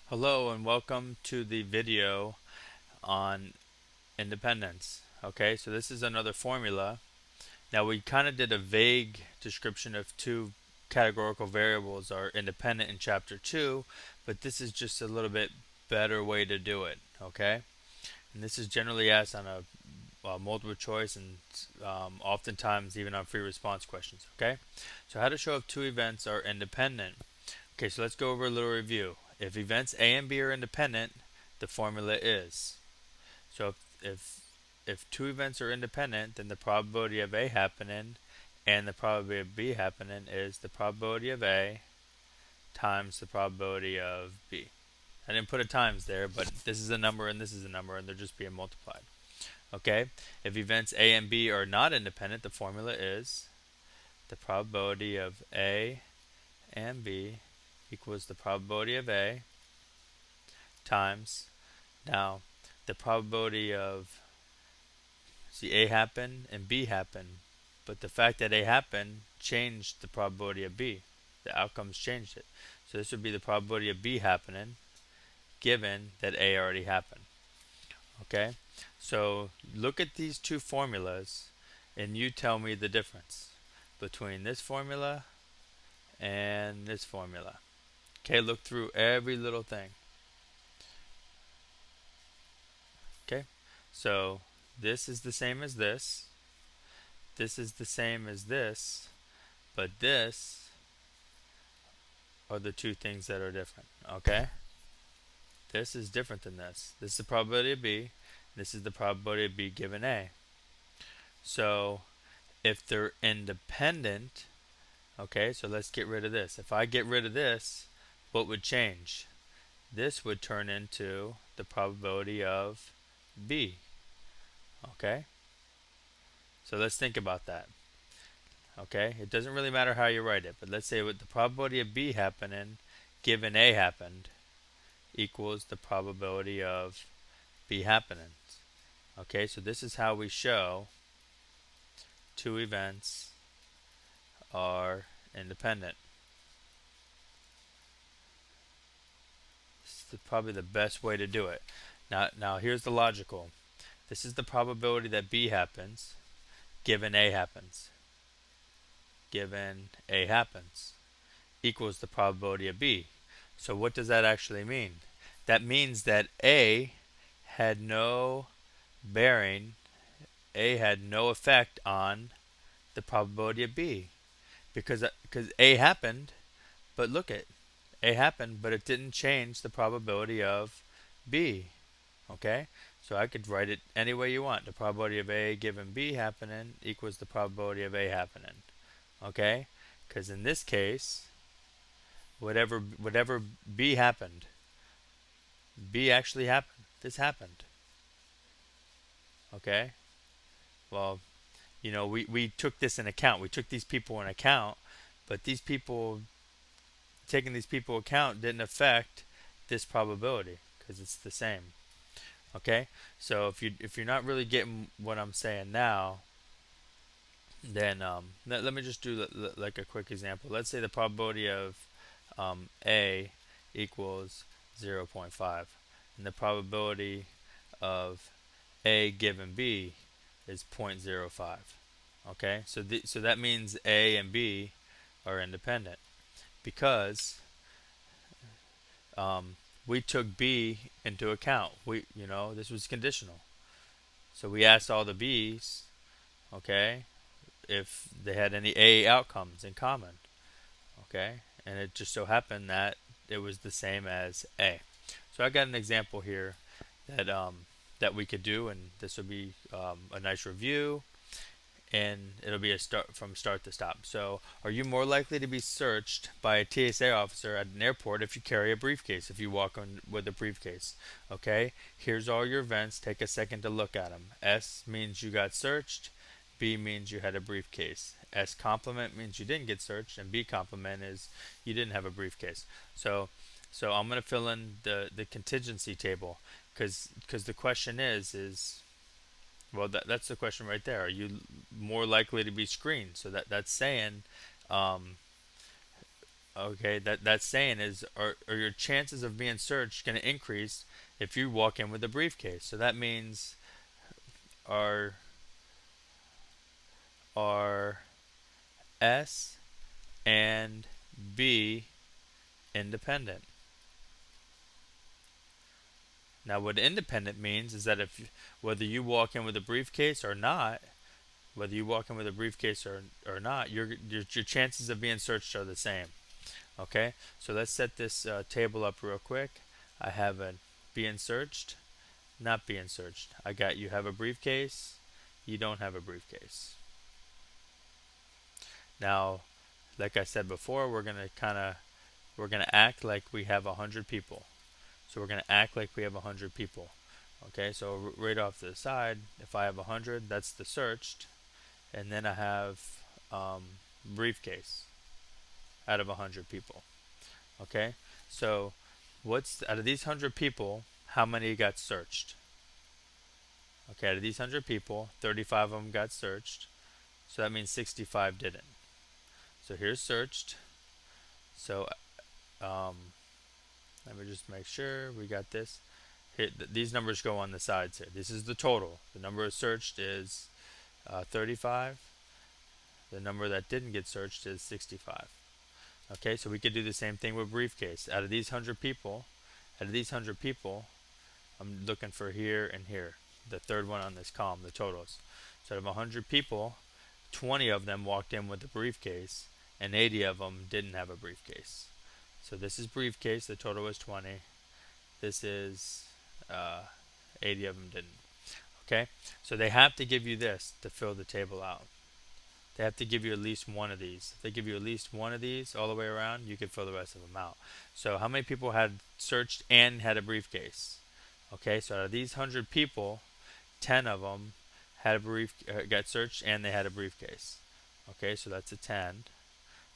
Hello and welcome to the video on independence. Okay, so this is another formula. Now we kind of did a vague description of two categorical variables are independent in chapter 2, but this is just a little bit better way to do it. Okay, and this is generally asked on a multiple choice and oftentimes even on free response questions. Okay, so how to show if two events are independent. Okay, so let's go over a little review. If events A and B are independent, the formula is. So if two events are independent, then the probability of A happening and the probability of B happening is the probability of A times the probability of B. I didn't put a times there, but this is a number and this is a number and they're just being multiplied. Okay? If events A and B are not independent, the formula is the probability of A and B equals the probability of A times, now the probability of, see, A happen and B happen, but the fact that A happened changed the probability of B. The outcomes changed it. So this would be the probability of B happening given that A already happened. Okay? So look at these two formulas and you tell me the difference between this formula and this formula. Okay, look through every little thing. Okay, so this is the same as this. This is the same as this. But this are the two things that are different. Okay, this is different than this. This is the probability of B. This is the probability of B given A. So if they're independent, okay, so let's get rid of this. If I get rid of this, what would change? This would turn into the probability of B. Okay, so let's think about that. Okay, it doesn't really matter how you write it, but let's say with the probability of B happening given A happened equals the probability of B happening. Okay, so this is how we show two events are independent. This is probably the best way to do it. Now here's the logical. This is the probability that B happens given A happens. Given A happens equals the probability of B. So what does that actually mean? That means that A had no bearing, A had no effect on the probability of B because A happened, but look at A happened, but it didn't change the probability of B. Okay? So I could write it any way you want. The probability of A given B happening equals the probability of A happening. Okay? Because in this case, whatever B happened, B actually happened. This happened. Okay? Well, we took this in account. We took these people in account, but taking these people account didn't affect this probability because it's the same. Okay? So if you're not really getting what I'm saying now, then let me just do like a quick example. Let's say the probability of A equals 0.5 and the probability of A given B is 0.05. Okay, so that means A and B are independent because we took B into account. This was conditional. So we asked all the B's, okay, if they had any A outcomes in common. Okay, and it just so happened that it was the same as A. So I got an example here that we could do, and this will be a nice review, and it'll be a start from start to stop. So, are you more likely to be searched by a TSA officer at an airport if you carry a briefcase? If you walk on with a briefcase, okay. Here's all your events. Take a second to look at them. S means you got searched. B means you had a briefcase. S complement means you didn't get searched, and B complement is you didn't have a briefcase. So I'm going to fill in the contingency table because the question is well, that's the question right there. Are you more likely to be screened? So that's saying, um, Okay, that's saying is, are your chances of being searched going to increase if you walk in with a briefcase? So that means are are S and B independent? Now, what independent means is that if whether you walk in with a briefcase or not, whether you walk in with a briefcase or not, your chances of being searched are the same. Okay, so let's set this table up real quick. I have a being searched, not being searched. I got you have a briefcase, you don't have a briefcase. Now, like I said before, we're gonna act like we have 100 people. So we're gonna act like we have 100 people. Okay, so right off to the side, if I have 100, that's the searched, and then I have briefcase out of 100 people. Okay, so what's out of these 100 people, how many got searched? Okay, out of these 100 people, 35 of them got searched, so that means 65 didn't. So here's searched. So let me just make sure we got this. Here, these numbers go on the sides here. This is the total. The number searched is 35. The number that didn't get searched is 65. Okay, so we could do the same thing with briefcase. Out of these 100 people, I'm looking for here and here, the third one on this column, the totals. So out of 100 people, 20 of them walked in with a briefcase, and 80 of them didn't have a briefcase. So this is briefcase, the total was 20. This is 80 of them didn't. Okay, so they have to give you this to fill the table out. They have to give you at least one of these. If they give you at least one of these all the way around, you can fill the rest of them out. So how many people had searched and had a briefcase? Okay, so out of these 100 people, 10 of them had got searched and they had a briefcase. Okay, so that's a 10.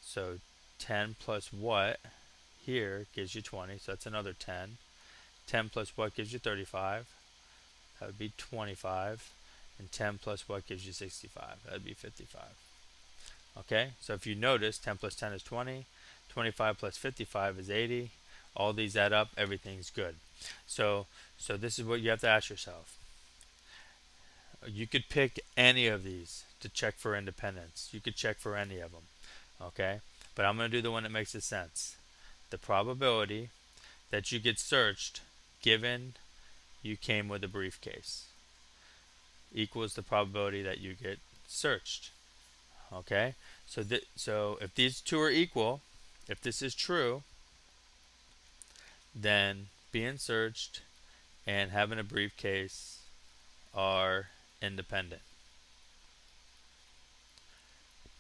So 10 plus what here gives you 20, so that's another 10. 10 plus what gives you 35? That would be 25. And 10 plus what gives you 65? That would be 55. Okay, so if you notice, 10 plus 10 is 20. 25 plus 55 is 80. All these add up, everything's good. So this is what you have to ask yourself. You could pick any of these to check for independence. You could check for any of them. Okay, but I'm going to do the one that makes sense. The probability that you get searched given you came with a briefcase equals the probability that you get searched. Okay, so if these two are equal, if this is true, then being searched and having a briefcase are independent.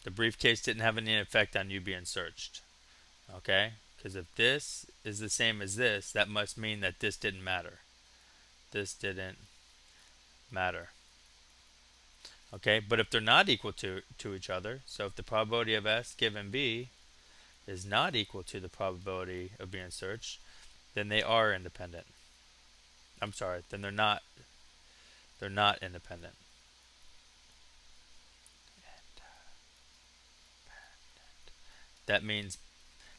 The briefcase didn't have any effect on you being searched. Okay, because if this is the same as this, that must mean that this didn't matter. This didn't matter. Okay, but if they're not equal to each other, so if the probability of S given B is not equal to the probability of being searched, then they are independent. I'm sorry, then they're not independent. That means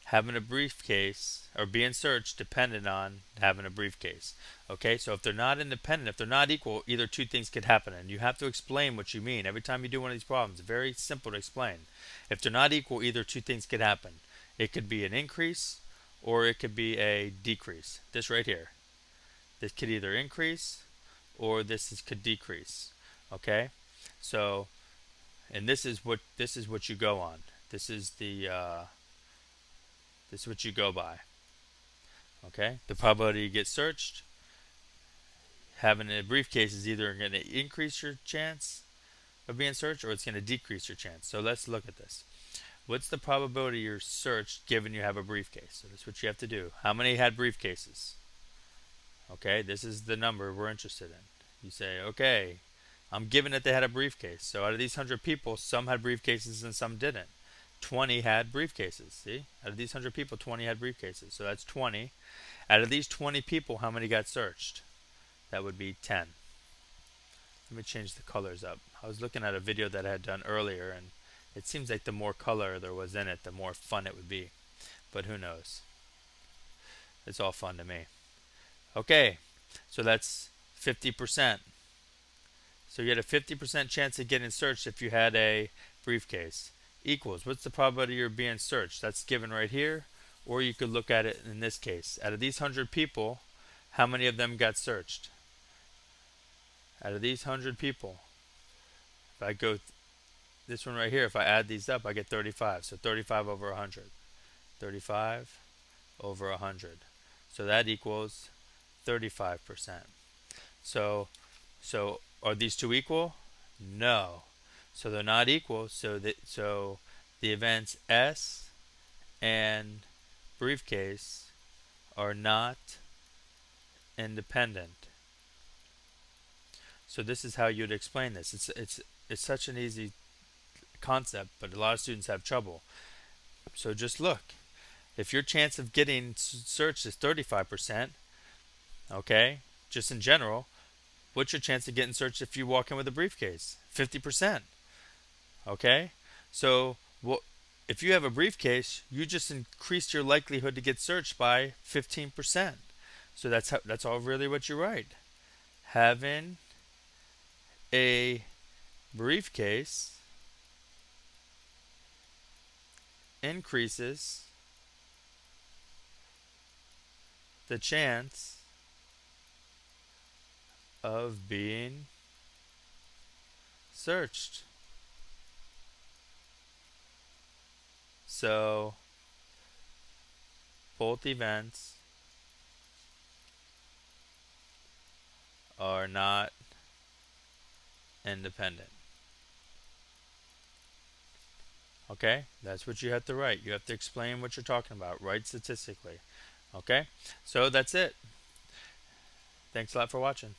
having a briefcase or being searched depended on having a briefcase. Okay, so if they're not independent, if they're not equal, either two things could happen, and you have to explain what you mean every time you do one of these problems. Very simple to explain. If they're not equal, either two things could happen. It could be an increase or it could be a decrease. This right here. This could either increase or could decrease. Okay, so and this is what you go on. This is what you go by. Okay, the probability you get searched, having a briefcase is either going to increase your chance of being searched or it's going to decrease your chance. So let's look at this. What's the probability you're searched given you have a briefcase? So that's what you have to do. How many had briefcases? Okay, this is the number we're interested in. You say, okay, I'm given that they had a briefcase. So out of these 100 people, some had briefcases and some didn't. 20 had briefcases. See? Out of these 100 people, 20 had briefcases. So that's 20. Out of these 20 people, how many got searched? That would be 10. Let me change the colors up. I was looking at a video that I had done earlier, and it seems like the more color there was in it, the more fun it would be. but who knows? It's all fun to me. Okay, so that's 50%. So you had a 50% chance of getting searched if you had a briefcase. Equals, what's the probability you're being searched? That's given right here. Or you could look at it in this case. Out of these 100 people, how many of them got searched? Out of these 100 people, if I go this one right here, if I add these up, I get 35. So 35 over 100. 35 over 100. So that equals 35%. So are these two equal? No. So they're not equal. So the events S and briefcase are not independent. So this is how you'd explain this. It's such an easy concept, but a lot of students have trouble. So just look. If your chance of getting searched is 35%, okay, just in general, what's your chance of getting searched if you walk in with a briefcase? 50%. Okay? So if you have a briefcase, you just increased your likelihood to get searched by 15%. So that's all really what you write. Having a briefcase increases the chance of being searched. So both events are not independent. Okay, that's what you have to write. You have to explain what you're talking about. Write statistically. Okay, so that's it. Thanks a lot for watching.